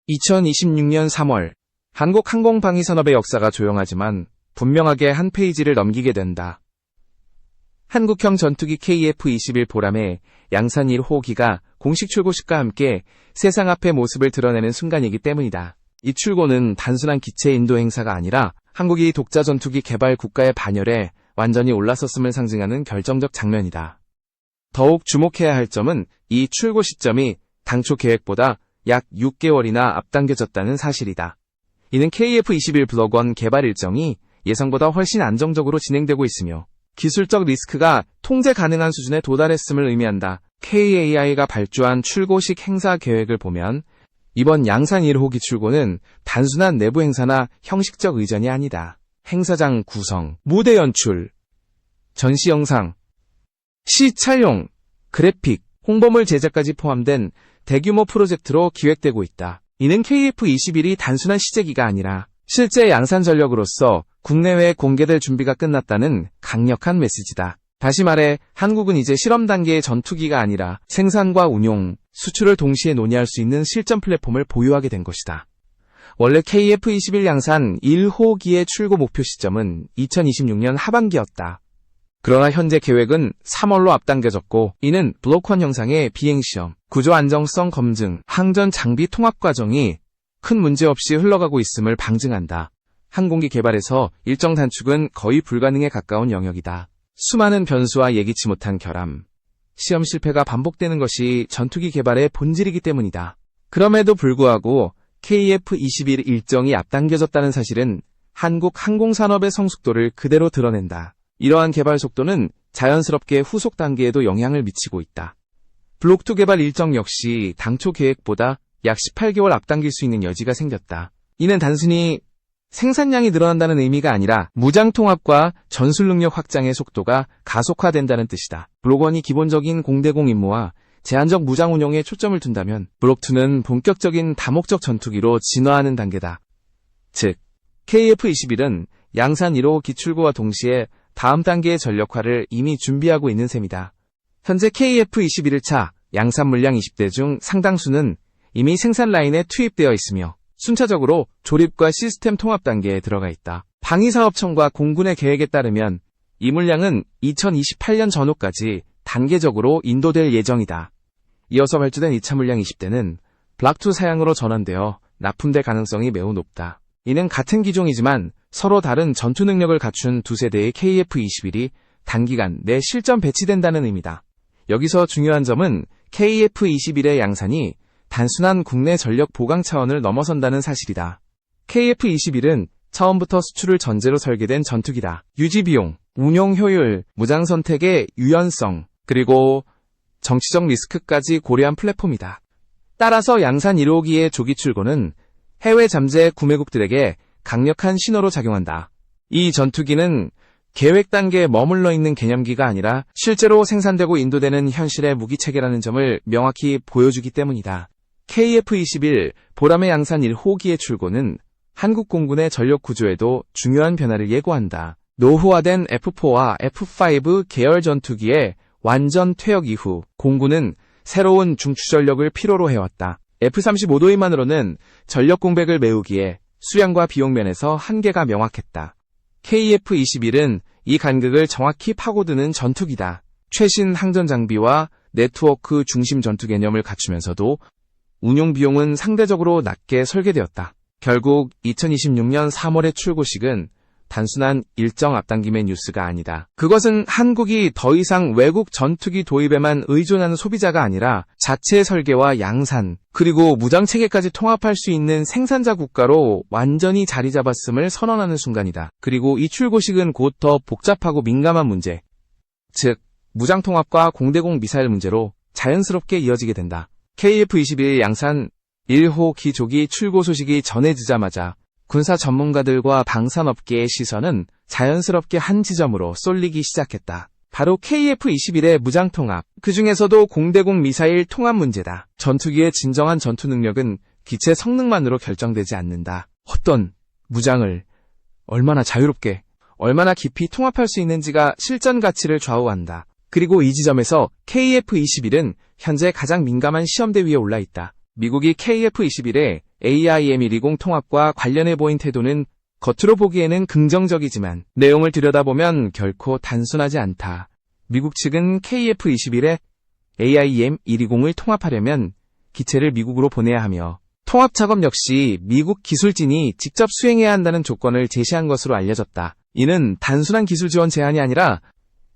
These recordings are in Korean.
2026년 3월, 한국 항공방위산업의 역사가 조용하지만 분명하게 한 페이지를 넘기게 된다. 한국형 전투기 KF-21 보람의 양산 1호기가 공식 출고식과 함께 세상 앞의 모습을 드러내는 순간이기 때문이다. 이 출고는 단순한 기체 인도 행사가 아니라 한국이 독자 전투기 개발 국가의 반열에 완전히 올라섰음을 상징하는 결정적 장면이다. 더욱 주목해야 할 점은 이 출고 시점이 당초 계획보다 약 6개월이나 앞당겨졌다는 사실이다. 이는 KF-21 블록 1 개발 일정이 예상보다 훨씬 안정적으로 진행되고 있으며 기술적 리스크가 통제 가능한 수준에 도달했음을 의미한다. KAI가 발주한 출고식 행사 계획을 보면 이번 양산 1호기 출고는 단순한 내부 행사나 형식적 의전이 아니다. 행사장 구성, 무대 연출, 전시 영상, 시 촬영, 그래픽, 홍보물 제작까지 포함된 대규모 프로젝트로 기획되고 있다. 이는 KF-21이 단순한 시제기가 아니라 실제 양산 전력으로서 국내외에 공개될 준비가 끝났다는 강력한 메시지다. 다시 말해 한국은 이제 실험 단계의 전투기가 아니라 생산과 운용, 수출을 동시에 논의할 수 있는 실전 플랫폼을 보유하게 된 것이다. 원래 KF-21 양산 1호기의 출고 목표 시점은 2026년 하반기였다. 그러나 현재 계획은 3월로 앞당겨졌고 이는 블록 1 형상의 비행시험, 구조 안정성 검증, 항전 장비 통합 과정이 큰 문제 없이 흘러가고 있음을 방증한다. 항공기 개발에서 일정 단축은 거의 불가능에 가까운 영역이다. 수많은 변수와 예기치 못한 결함, 시험 실패가 반복되는 것이 전투기 개발의 본질이기 때문이다. 그럼에도 불구하고 KF-21 일정이 앞당겨졌다는 사실은 한국 항공산업의 성숙도를 그대로 드러낸다. 이러한 개발 속도는 자연스럽게 후속 단계에도 영향을 미치고 있다. 블록 2 개발 일정 역시 당초 계획보다 약 18개월 앞당길 수 있는 여지가 생겼다. 이는 단순히 생산량이 늘어난다는 의미가 아니라 무장 통합과 전술 능력 확장의 속도가 가속화된다는 뜻이다. 블록 1이 기본적인 공대공 임무와 제한적 무장 운용에 초점을 둔다면 블록 2는 본격적인 다목적 전투기로 진화하는 단계다. 즉, KF-21은 양산 1호 기출고와 동시에 다음 단계의 전력화를 이미 준비하고 있는 셈이다. 현재 KF-21차 양산 물량 20대 중 상당수는 이미 생산 라인에 투입되어 있으며 순차적으로 조립과 시스템 통합 단계에 들어가 있다. 방위사업청과 공군의 계획에 따르면 이 물량은 2028년 전후까지 단계적으로 인도될 예정이다. 이어서 발주된 2차 물량 20대는 블록 2 사양으로 전환되어 납품될 가능성이 매우 높다. 이는 같은 기종이지만 서로 다른 전투 능력을 갖춘 두 세대의 KF-21이 단기간 내 실전 배치된다는 의미다. 여기서 중요한 점은 KF-21의 양산이 단순한 국내 전력 보강 차원을 넘어선다는 사실이다. KF-21은 처음부터 수출을 전제로 설계된 전투기다. 유지비용, 운용 효율, 무장 선택의 유연성, 그리고 정치적 리스크까지 고려한 플랫폼이다. 따라서 양산 1호기의 조기 출고는 해외 잠재 구매국들에게 강력한 신호로 작용한다. 이 전투기는 계획 단계에 머물러 있는 개념기가 아니라 실제로 생산되고 인도되는 현실의 무기체계라는 점을 명확히 보여주기 때문이다. KF-21 보람의 양산 1호기의 출고는 한국 공군의 전력 구조에도 중요한 변화를 예고한다. 노후화된 F4와 F5 계열 전투기의 완전 퇴역 이후 공군은 새로운 중추전력을 필요로 해왔다. F-35도입만으로는 전력 공백을 메우기에 수량과 비용 면에서 한계가 명확했다. KF-21은 이 간극을 정확히 파고드는 전투기다. 최신 항전 장비와 네트워크 중심 전투 개념을 갖추면서도 운용 비용은 상대적으로 낮게 설계되었다. 결국 2026년 3월의 출고식은 단순한 일정 앞당김의 뉴스가 아니다. 그것은 한국이 더 이상 외국 전투기 도입에만 의존하는 소비자가 아니라 자체 설계와 양산, 그리고 무장체계까지 통합할 수 있는 생산자 국가로 완전히 자리 잡았음을 선언하는 순간이다. 그리고 이 출고식은 곧 더 복잡하고 민감한 문제, 즉 무장 통합과 공대공 미사일 문제로 자연스럽게 이어지게 된다. KF-21 양산 1호 기조기 출고 소식이 전해지자마자 군사 전문가들과 방산업계의 시선은 자연스럽게 한 지점으로 쏠리기 시작했다. 바로 KF-21의 무장통합, 그 중에서도 공대공 미사일 통합 문제다. 전투기의 진정한 전투 능력은 기체 성능만으로 결정되지 않는다. 어떤 무장을 얼마나 자유롭게, 얼마나 깊이 통합할 수 있는지가 실전 가치를 좌우한다. 그리고 이 지점에서 KF-21은 현재 가장 민감한 시험대 위에 올라 있다. 미국이 KF-21에 AIM-120 통합과 관련해 보인 태도는 겉으로 보기에는 긍정적이지만 내용을 들여다보면 결코 단순하지 않다. 미국 측은 KF-21에 AIM-120을 통합하려면 기체를 미국으로 보내야 하며 통합 작업 역시 미국 기술진이 직접 수행해야 한다는 조건을 제시한 것으로 알려졌다. 이는 단순한 기술 지원 제한이 아니라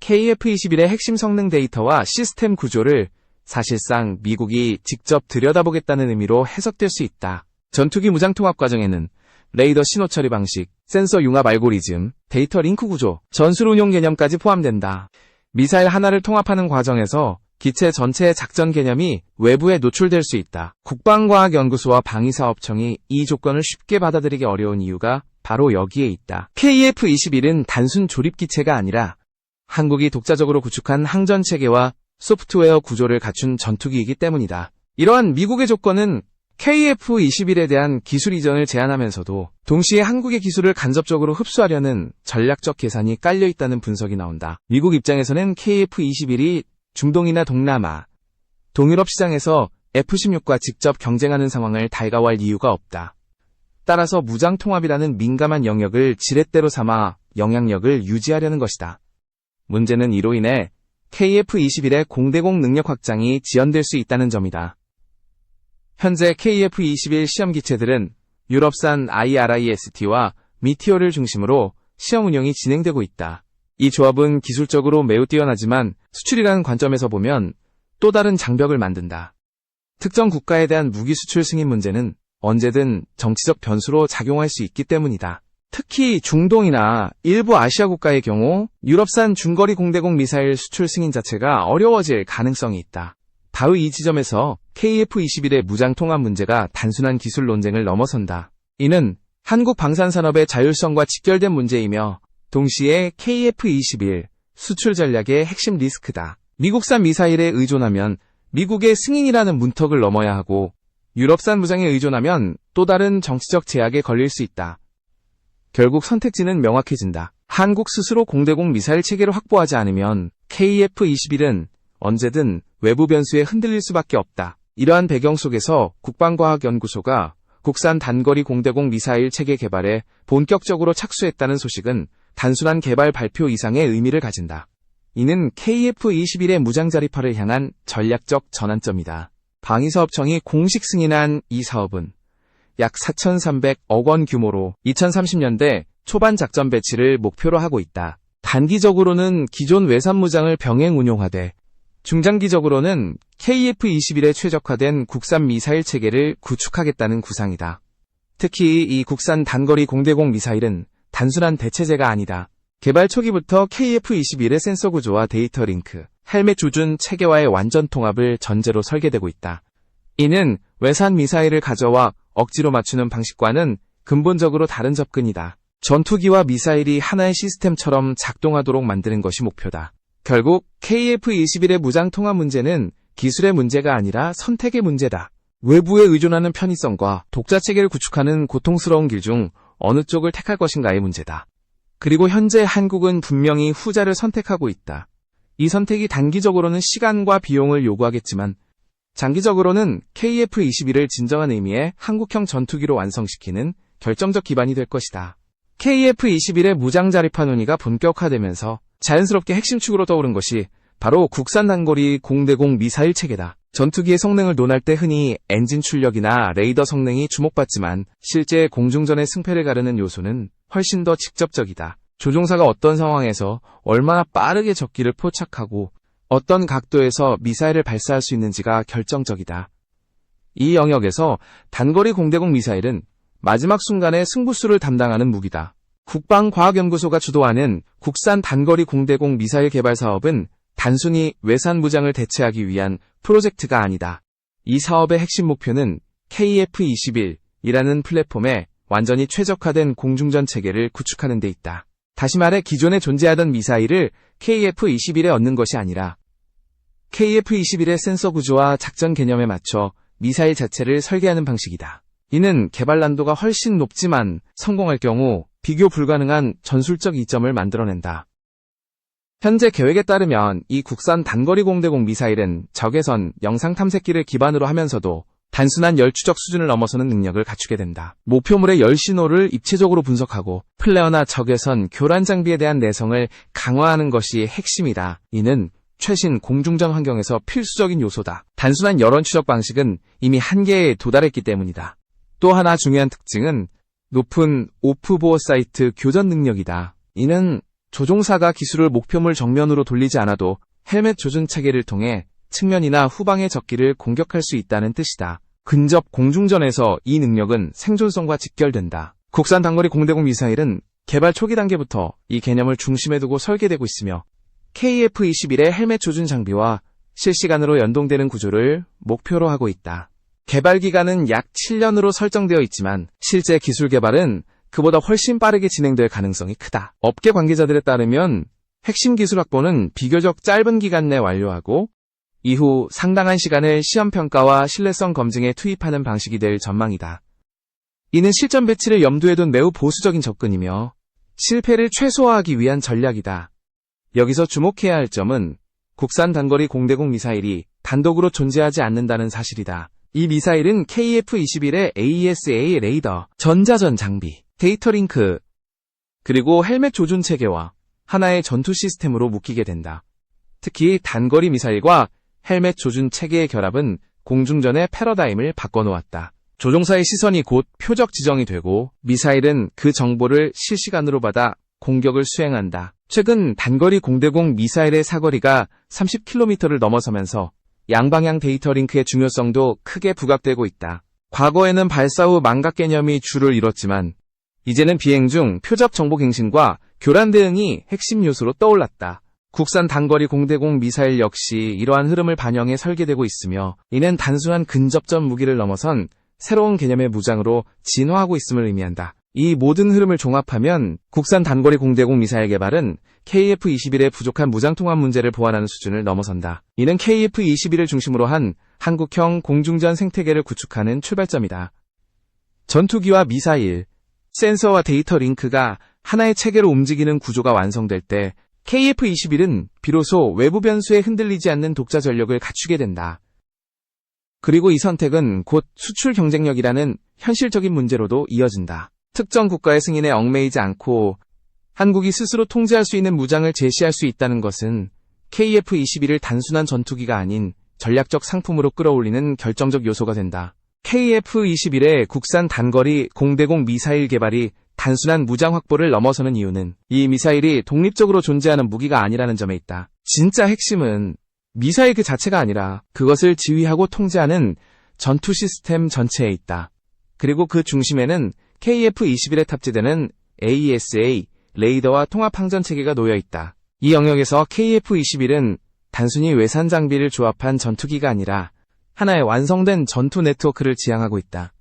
KF-21의 핵심 성능 데이터와 시스템 구조를 사실상 미국이 직접 들여다보겠다는 의미로 해석될 수 있다. 전투기 무장 통합 과정에는 레이더 신호 처리 방식, 센서 융합 알고리즘, 데이터 링크 구조, 전술 운용 개념까지 포함된다. 미사일 하나를 통합하는 과정에서 기체 전체의 작전 개념이 외부에 노출될 수 있다. 국방과학연구소와 방위사업청이 이 조건을 쉽게 받아들이기 어려운 이유가 바로 여기에 있다. KF-21은 단순 조립기체가 아니라 한국이 독자적으로 구축한 항전체계와 소프트웨어 구조를 갖춘 전투기이기 때문이다. 이러한 미국의 조건은 KF-21에 대한 기술 이전을 제한하면서도 동시에 한국의 기술을 간접적으로 흡수하려는 전략적 계산이 깔려있다는 분석이 나온다. 미국 입장에서는 KF-21이 중동이나 동남아, 동유럽 시장에서 F-16과 직접 경쟁하는 상황을 달가워할 이유가 없다. 따라서 무장통합이라는 민감한 영역을 지렛대로 삼아 영향력을 유지하려는 것이다. 문제는 이로 인해 KF-21의 공대공 능력 확장이 지연될 수 있다는 점이다. 현재 KF-21 시험기체들은 유럽산 IRIS-T와 미티어를 중심으로 시험 운영이 진행되고 있다. 이 조합은 기술적으로 매우 뛰어나지만 수출이라는 관점에서 보면 또 다른 장벽을 만든다. 특정 국가에 대한 무기 수출 승인 문제는 언제든 정치적 변수로 작용할 수 있기 때문이다. 특히 중동이나 일부 아시아 국가의 경우 유럽산 중거리 공대공 미사일 수출 승인 자체가 어려워질 가능성이 있다. 바로 이 지점에서 KF-21의 무장 통합 문제가 단순한 기술 논쟁을 넘어선다. 이는 한국 방산산업의 자율성과 직결된 문제이며 동시에 KF-21 수출 전략의 핵심 리스크다. 미국산 미사일에 의존하면 미국의 승인이라는 문턱을 넘어야 하고 유럽산 무장에 의존하면 또 다른 정치적 제약에 걸릴 수 있다. 결국 선택지는 명확해진다. 한국 스스로 공대공 미사일 체계를 확보하지 않으면 KF-21은 언제든 외부 변수에 흔들릴 수밖에 없다. 이러한 배경 속에서 국방과학연구소가 국산 단거리 공대공 미사일 체계 개발에 본격적으로 착수했다는 소식은 단순한 개발 발표 이상의 의미를 가진다. 이는 KF-21의 무장 자립화를 향한 전략적 전환점이다. 방위사업청이 공식 승인한 이 사업은 약 4,300억 원 규모로 2030년대 초반 작전 배치를 목표로 하고 있다. 단기적으로는 기존 외산 무장을 병행 운용하되 중장기적으로는 KF-21에 최적화된 국산 미사일 체계를 구축하겠다는 구상이다. 특히 이 국산 단거리 공대공 미사일은 단순한 대체제가 아니다. 개발 초기부터 KF-21의 센서 구조와 데이터 링크, 헬멧 조준 체계와의 완전 통합을 전제로 설계되고 있다. 이는 외산 미사일을 가져와 억지로 맞추는 방식과는 근본적으로 다른 접근이다. 전투기와 미사일이 하나의 시스템처럼 작동하도록 만드는 것이 목표다. 결국 KF-21의 무장 통합 문제는 기술의 문제가 아니라 선택의 문제다. 외부에 의존하는 편의성과 독자 체계를 구축하는 고통스러운 길 중 어느 쪽을 택할 것인가의 문제다. 그리고 현재 한국은 분명히 후자를 선택하고 있다. 이 선택이 단기적으로는 시간과 비용을 요구하겠지만 장기적으로는 KF-21을 진정한 의미의 한국형 전투기로 완성시키는 결정적 기반이 될 것이다. KF-21의 무장 자립화 논의가 본격화되면서 자연스럽게 핵심 축으로 떠오른 것이 바로 국산 단거리 공대공 미사일 체계다. 전투기의 성능을 논할 때 흔히 엔진 출력이나 레이더 성능이 주목받지만 실제 공중전의 승패를 가르는 요소는 훨씬 더 직접적이다. 조종사가 어떤 상황에서 얼마나 빠르게 적기를 포착하고 어떤 각도에서 미사일을 발사할 수 있는지가 결정적이다. 이 영역에서 단거리 공대공 미사일은 마지막 순간에 승부수를 담당하는 무기다. 국방과학연구소가 주도하는 국산 단거리 공대공 미사일 개발 사업은 단순히 외산 무장을 대체하기 위한 프로젝트가 아니다. 이 사업의 핵심 목표는 KF-21이라는 플랫폼에 완전히 최적화된 공중전 체계를 구축하는 데 있다. 다시 말해 기존에 존재하던 미사일을 KF-21에 얻는 것이 아니라 KF-21의 센서 구조와 작전 개념에 맞춰 미사일 자체를 설계하는 방식이다. 이는 개발 난도가 훨씬 높지만 성공할 경우 비교 불가능한 전술적 이점을 만들어낸다. 현재 계획에 따르면 이 국산 단거리 공대공 미사일은 적외선 영상 탐색기를 기반으로 하면서도 단순한 열 추적 수준을 넘어서는 능력을 갖추게 된다. 목표물의 열 신호를 입체적으로 분석하고 플레어나 적외선 교란 장비에 대한 내성을 강화하는 것이 핵심이다. 이는 최신 공중전 환경에서 필수적인 요소다. 단순한 열원 추적 방식은 이미 한계에 도달했기 때문이다. 또 하나 중요한 특징은 높은 오프보어 사이트 교전 능력이다. 이는 조종사가 기술을 목표물 정면으로 돌리지 않아도 헬멧 조준 체계를 통해 측면이나 후방의 적기를 공격할 수 있다는 뜻이다. 근접 공중전에서 이 능력은 생존성과 직결된다. 국산 단거리 공대공 미사일은 개발 초기 단계부터 이 개념을 중심에 두고 설계되고 있으며 KF-21의 헬멧 조준 장비와 실시간으로 연동되는 구조를 목표로 하고 있다. 개발 기간은 약 7년으로 설정되어 있지만 실제 기술 개발은 그보다 훨씬 빠르게 진행될 가능성이 크다. 업계 관계자들에 따르면 핵심 기술 확보는 비교적 짧은 기간 내 완료하고 이후 상당한 시간을 시험평가와 신뢰성 검증에 투입하는 방식이 될 전망이다. 이는 실전 배치를 염두에 둔 매우 보수적인 접근이며 실패를 최소화하기 위한 전략이다. 여기서 주목해야 할 점은 국산 단거리 공대공 미사일이 단독으로 존재하지 않는다는 사실이다. 이 미사일은 KF-21의 AESA 레이더, 전자전 장비, 데이터 링크, 그리고 헬멧 조준 체계와 하나의 전투 시스템으로 묶이게 된다. 특히 단거리 미사일과 헬멧 조준 체계의 결합은 공중전의 패러다임을 바꿔놓았다. 조종사의 시선이 곧 표적 지정이 되고 미사일은 그 정보를 실시간으로 받아 공격을 수행한다. 최근 단거리 공대공 미사일의 사거리가 30km를 넘어서면서 양방향 데이터 링크의 중요성도 크게 부각되고 있다. 과거에는 발사 후 망각 개념이 주를 이뤘지만 이제는 비행 중 표적 정보 갱신과 교란 대응이 핵심 요소로 떠올랐다. 국산 단거리 공대공 미사일 역시 이러한 흐름을 반영해 설계되고 있으며 이는 단순한 근접전 무기를 넘어선 새로운 개념의 무장으로 진화하고 있음을 의미한다. 이 모든 흐름을 종합하면 국산 단거리 공대공 미사일 개발은 KF-21의 부족한 무장통합 문제를 보완하는 수준을 넘어선다. 이는 KF-21을 중심으로 한 한국형 공중전 생태계를 구축하는 출발점이다. 전투기와 미사일, 센서와 데이터 링크가 하나의 체계로 움직이는 구조가 완성될 때 KF-21은 비로소 외부 변수에 흔들리지 않는 독자 전력을 갖추게 된다. 그리고 이 선택은 곧 수출 경쟁력이라는 현실적인 문제로도 이어진다. 특정 국가의 승인에 얽매이지 않고 한국이 스스로 통제할 수 있는 무장을 제시할 수 있다는 것은 KF-21을 단순한 전투기가 아닌 전략적 상품으로 끌어올리는 결정적 요소가 된다. KF-21의 국산 단거리 공대공 미사일 개발이 단순한 무장 확보를 넘어서는 이유는 이 미사일이 독립적으로 존재하는 무기가 아니라는 점에 있다. 진짜 핵심은 미사일 그 자체가 아니라 그것을 지휘하고 통제하는 전투 시스템 전체에 있다. 그리고 그 중심에는 KF-21에 탑재되는 AESA 레이더와 통합 항전 체계가 놓여 있다. 이 영역에서 KF-21은 단순히 외산 장비를 조합한 전투기가 아니라 하나의 완성된 전투 네트워크를 지향하고 있다.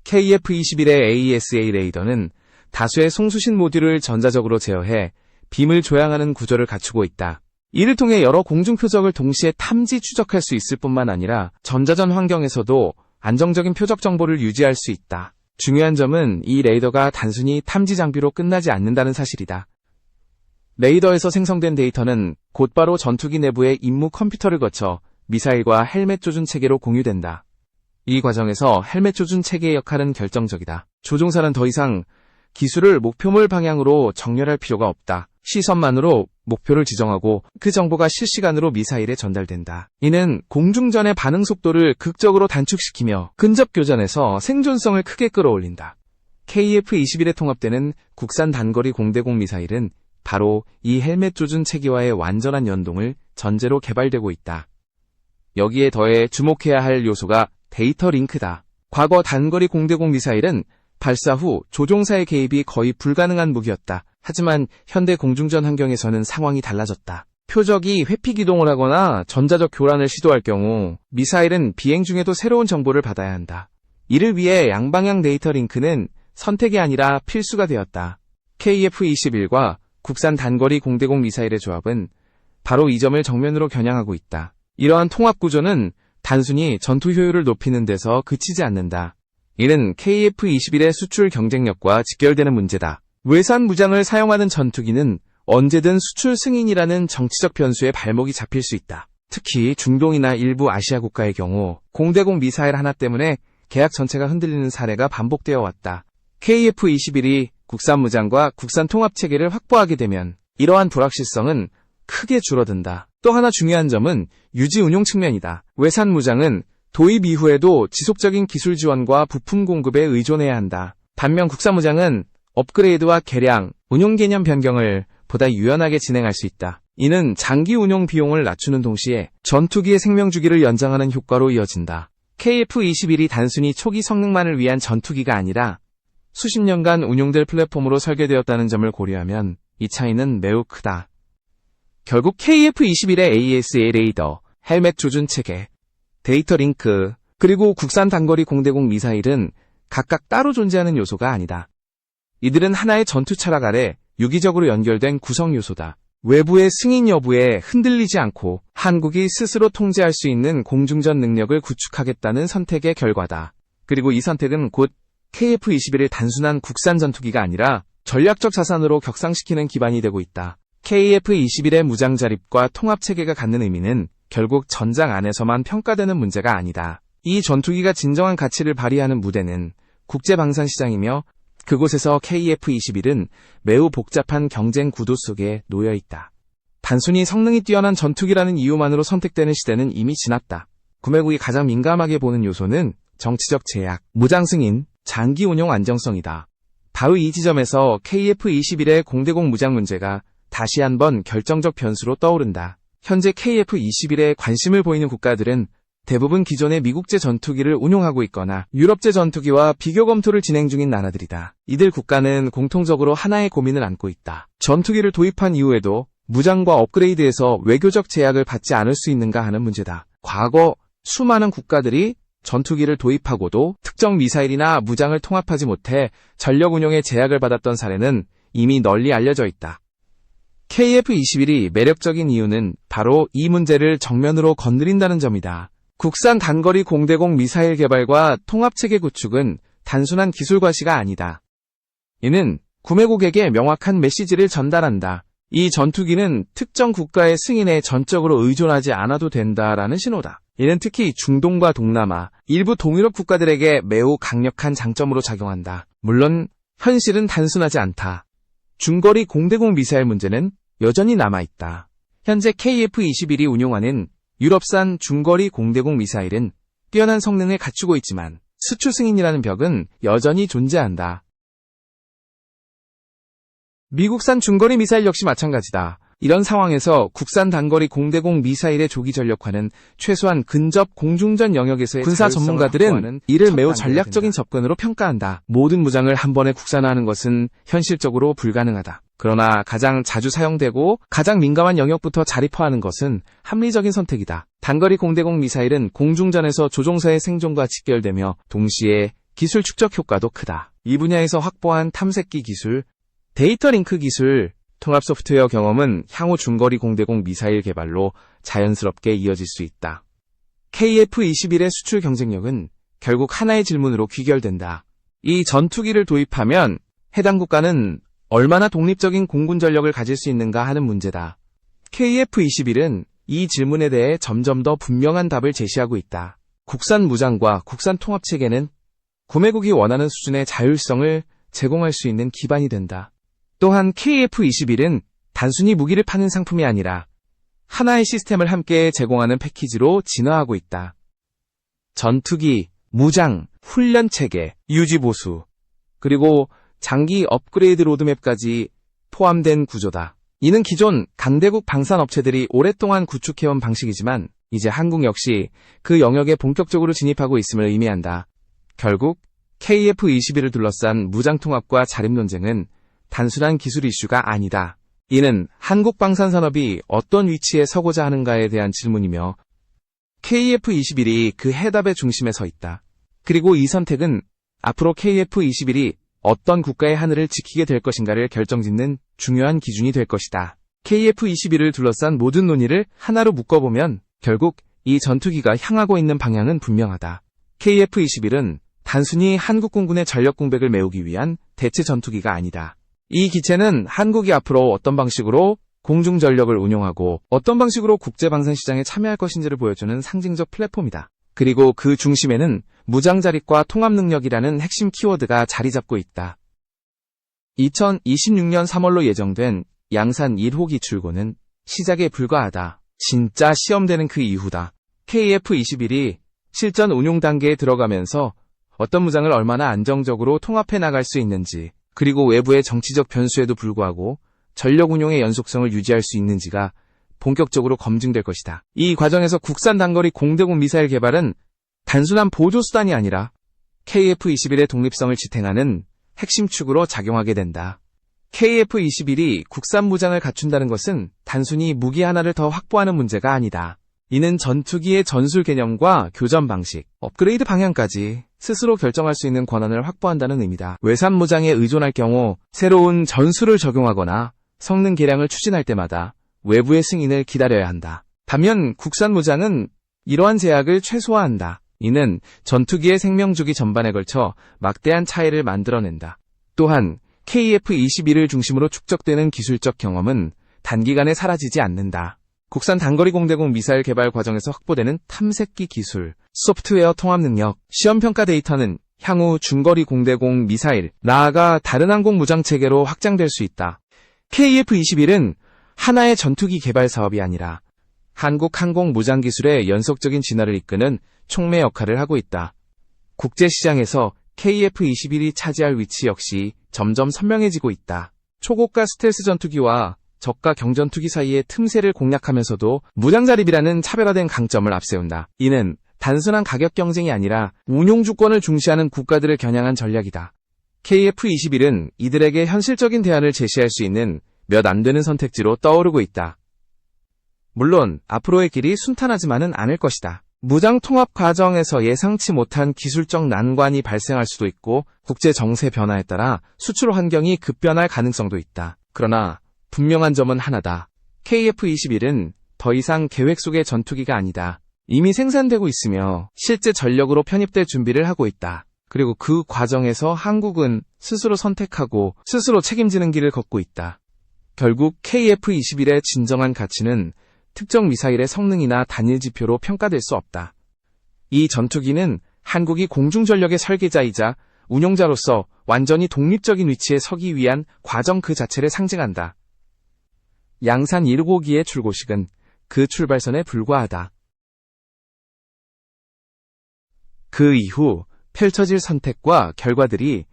KF-21의 AESA 레이더는 다수의 송수신 모듈을 전자적으로 제어해 빔을 조향하는 구조를 갖추고 있다. 이를 통해 여러 공중 표적을 동시에 탐지 추적할 수 있을 뿐만 아니라 전자전 환경에서도 안정적인 표적 정보를 유지할 수 있다. 중요한 점은 이 레이더가 단순히 탐지 장비로 끝나지 않는다는 사실이다. 레이더에서 생성된 데이터는 곧바로 전투기 내부의 임무 컴퓨터를 거쳐 미사일과 헬멧 조준 체계로 공유된다. 이 과정에서 헬멧 조준 체계의 역할은 결정적이다. 조종사는 더 이상 기술을 목표물 방향으로 정렬할 필요가 없다. 시선만으로 목표를 지정하고 그 정보가 실시간으로 미사일에 전달된다. 이는 공중전의 반응 속도를 극적으로 단축시키며 근접 교전에서 생존성을 크게 끌어올린다. KF-21에 통합되는 국산 단거리 공대공 미사일은 바로 이 헬멧 조준 체계와의 완전한 연동을 전제로 개발되고 있다. 여기에 더해 주목해야 할 요소가 데이터 링크다. 과거 단거리 공대공 미사일은 발사 후 조종사의 개입이 거의 불가능한 무기였다. 하지만 현대 공중전 환경에서는 상황이 달라졌다. 표적이 회피 기동을 하거나 전자적 교란을 시도할 경우 미사일은 비행 중에도 새로운 정보를 받아야 한다. 이를 위해 양방향 데이터 링크는 선택이 아니라 필수가 되었다. KF-21과 국산 단거리 공대공 미사일의 조합은 바로 이 점을 정면으로 겨냥하고 있다. 이러한 통합 구조는 단순히 전투 효율을 높이는 데서 그치지 않는다. 이는 KF-21의 수출 경쟁력과 직결되는 문제다. 외산 무장을 사용하는 전투기는 언제든 수출 승인이라는 정치적 변수에 발목이 잡힐 수 있다. 특히 중동이나 일부 아시아 국가의 경우 공대공 미사일 하나 때문에 계약 전체가 흔들리는 사례가 반복되어 왔다. KF-21이 국산 무장과 국산 통합체계를 확보하게 되면 이러한 불확실성은 크게 줄어든다. 또 하나 중요한 점은 유지 운용 측면이다. 외산 무장은 도입 이후에도 지속적인 기술 지원과 부품 공급에 의존해야 한다. 반면 국산 무장은 업그레이드와 개량, 운용 개념 변경을 보다 유연하게 진행할 수 있다. 이는 장기 운용 비용을 낮추는 동시에 전투기의 생명주기를 연장하는 효과로 이어진다. KF-21이 단순히 초기 성능만을 위한 전투기가 아니라 수십 년간 운용될 플랫폼으로 설계되었다는 점을 고려하면 이 차이는 매우 크다. 결국 KF-21의 AESA 레이더, 헬멧 조준 체계, 데이터 링크, 그리고 국산 단거리 공대공 미사일은 각각 따로 존재하는 요소가 아니다. 이들은 하나의 전투 철학 아래 유기적으로 연결된 구성 요소다. 외부의 승인 여부에 흔들리지 않고 한국이 스스로 통제할 수 있는 공중전 능력을 구축하겠다는 선택의 결과다. 그리고 이 선택은 곧 KF-21을 단순한 국산 전투기가 아니라 전략적 자산으로 격상시키는 기반이 되고 있다. KF-21의 무장 자립과 통합체계가 갖는 의미는 결국 전장 안에서만 평가되는 문제가 아니다. 이 전투기가 진정한 가치를 발휘하는 무대는 국제방산시장이며 그곳에서 KF-21은 매우 복잡한 경쟁 구도 속에 놓여 있다. 단순히 성능이 뛰어난 전투기라는 이유만으로 선택되는 시대는 이미 지났다. 구매국이 가장 민감하게 보는 요소는 정치적 제약, 무장 승인, 장기 운용 안정성이다. 바로 이 지점에서 KF-21의 공대공 무장 문제가 다시 한번 결정적 변수로 떠오른다. 현재 KF-21에 관심을 보이는 국가들은 대부분 기존의 미국제 전투기를 운용하고 있거나 유럽제 전투기와 비교 검토를 진행 중인 나라들이다. 이들 국가는 공통적으로 하나의 고민을 안고 있다. 전투기를 도입한 이후에도 무장과 업그레이드에서 외교적 제약을 받지 않을 수 있는가 하는 문제다. 과거 수많은 국가들이 전투기를 도입하고도 특정 미사일이나 무장을 통합하지 못해 전력 운용에 제약을 받았던 사례는 이미 널리 알려져 있다. KF-21이 매력적인 이유는 바로 이 문제를 정면으로 건드린다는 점이다. 국산 단거리 공대공 미사일 개발과 통합체계 구축은 단순한 기술 과시가 아니다. 이는 구매국에게 명확한 메시지를 전달한다. 이 전투기는 특정 국가의 승인에 전적으로 의존하지 않아도 된다라는 신호다. 이는 특히 중동과 동남아, 일부 동유럽 국가들에게 매우 강력한 장점으로 작용한다. 물론 현실은 단순하지 않다. 중거리 공대공 미사일 문제는 여전히 남아있다. 현재 KF-21이 운용하는 유럽산 중거리 공대공 미사일은 뛰어난 성능을 갖추고 있지만 수출 승인이라는 벽은 여전히 존재한다. 미국산 중거리 미사일 역시 마찬가지다. 이런 상황에서 국산 단거리 공대공 미사일의 조기 전력화는 최소한 근접 공중전 영역에서의 군사 전문가들은 이를 매우 전략적인 접근으로 평가한다. 모든 무장을 한 번에 국산화하는 것은 현실적으로 불가능하다. 그러나 가장 자주 사용되고 가장 민감한 영역부터 자립화하는 것은 합리적인 선택이다. 단거리 공대공 미사일은 공중전에서 조종사의 생존과 직결되며 동시에 기술 축적 효과도 크다. 이 분야에서 확보한 탐색기 기술, 데이터 링크 기술, 통합 소프트웨어 경험은 향후 중거리 공대공 미사일 개발로 자연스럽게 이어질 수 있다. KF-21의 수출 경쟁력은 결국 하나의 질문으로 귀결된다. 이 전투기를 도입하면 해당 국가는 얼마나 독립적인 공군 전력을 가질 수 있는가 하는 문제다. KF-21은 이 질문에 대해 점점 더 분명한 답을 제시하고 있다. 국산 무장과 국산 통합체계는 구매국이 원하는 수준의 자율성을 제공할 수 있는 기반이 된다. 또한 KF-21은 단순히 무기를 파는 상품이 아니라 하나의 시스템을 함께 제공하는 패키지로 진화하고 있다. 전투기, 무장, 훈련체계, 유지보수, 그리고 장기 업그레이드 로드맵까지 포함된 구조다. 이는 기존 강대국 방산업체들이 오랫동안 구축해온 방식이지만 이제 한국 역시 그 영역에 본격적으로 진입하고 있음을 의미한다. 결국 KF-21을 둘러싼 무장통합과 자립 논쟁은 단순한 기술 이슈가 아니다. 이는 한국 방산산업이 어떤 위치에 서고자 하는가에 대한 질문이며 KF-21이 그 해답의 중심에 서 있다. 그리고 이 선택은 앞으로 KF-21이 어떤 국가의 하늘을 지키게 될 것인가를 결정짓는 중요한 기준이 될 것이다. KF-21을 둘러싼 모든 논의를 하나로 묶어보면 결국 이 전투기가 향하고 있는 방향은 분명하다. KF-21은 단순히 한국 공군의 전력 공백을 메우기 위한 대체 전투기가 아니다. 이 기체는 한국이 앞으로 어떤 방식으로 공중전력을 운용하고 어떤 방식으로 국제방산시장에 참여할 것인지를 보여주는 상징적 플랫폼이다. 그리고 그 중심에는 무장자립과 통합능력이라는 핵심 키워드가 자리 잡고 있다. 2026년 3월로 예정된 양산 1호기 출고는 시작에 불과하다. 진짜 시험되는 그 이후다. KF-21이 실전 운용 단계에 들어가면서 어떤 무장을 얼마나 안정적으로 통합해 나갈 수 있는지, 그리고 외부의 정치적 변수에도 불구하고 전력 운용의 연속성을 유지할 수 있는지가 본격적으로 검증될 것이다. 이 과정에서 국산 단거리 공대공 미사일 개발은 단순한 보조 수단이 아니라 KF-21의 독립성을 지탱하는 핵심 축으로 작용하게 된다. KF-21이 국산 무장을 갖춘다는 것은 단순히 무기 하나를 더 확보하는 문제가 아니다. 이는 전투기의 전술 개념과 교전 방식, 업그레이드 방향까지 스스로 결정할 수 있는 권한을 확보한다는 의미다. 외산 무장에 의존할 경우 새로운 전술을 적용하거나 성능 개량을 추진할 때마다 외부의 승인을 기다려야 한다. 반면 국산 무장은 이러한 제약을 최소화한다. 이는 전투기의 생명주기 전반에 걸쳐 막대한 차이를 만들어낸다. 또한 KF-21을 중심으로 축적되는 기술적 경험은 단기간에 사라지지 않는다. 국산 단거리 공대공 미사일 개발 과정에서 확보되는 탐색기 기술, 소프트웨어 통합 능력, 시험평가 데이터는 향후 중거리 공대공 미사일, 나아가 다른 항공 무장 체계로 확장될 수 있다. KF-21은 하나의 전투기 개발 사업이 아니라 한국 항공 무장 기술의 연속적인 진화를 이끄는 촉매 역할을 하고 있다. 국제시장에서 KF-21이 차지할 위치 역시 점점 선명해지고 있다. 초고가 스텔스 전투기와 저가 경전투기 사이의 틈새를 공략하면서도 무장자립이라는 차별화된 강점을 앞세운다. 이는 단순한 가격 경쟁이 아니라 운용 주권을 중시하는 국가들을 겨냥한 전략이다. KF-21은 이들에게 현실적인 대안을 제시할 수 있는 몇 안 되는 선택지로 떠오르고 있다. 물론 앞으로의 길이 순탄하지만은 않을 것이다. 무장 통합 과정에서 예상치 못한 기술적 난관이 발생할 수도 있고 국제 정세 변화에 따라 수출 환경이 급변할 가능성도 있다. 그러나 분명한 점은 하나다. KF-21은 더 이상 계획 속의 전투기가 아니다. 이미 생산되고 있으며 실제 전력으로 편입될 준비를 하고 있다. 그리고 그 과정에서 한국은 스스로 선택하고 스스로 책임지는 길을 걷고 있다. 결국 KF-21의 진정한 가치는 특정 미사일의 성능이나 단일 지표로 평가될 수 없다. 이 전투기는 한국이 공중전력의 설계자이자 운용자로서 완전히 독립적인 위치에 서기 위한 과정 그 자체를 상징한다. 양산 1호기의 출고식은 그 출발선에 불과하다. 그 이후 펼쳐질 선택과 결과들이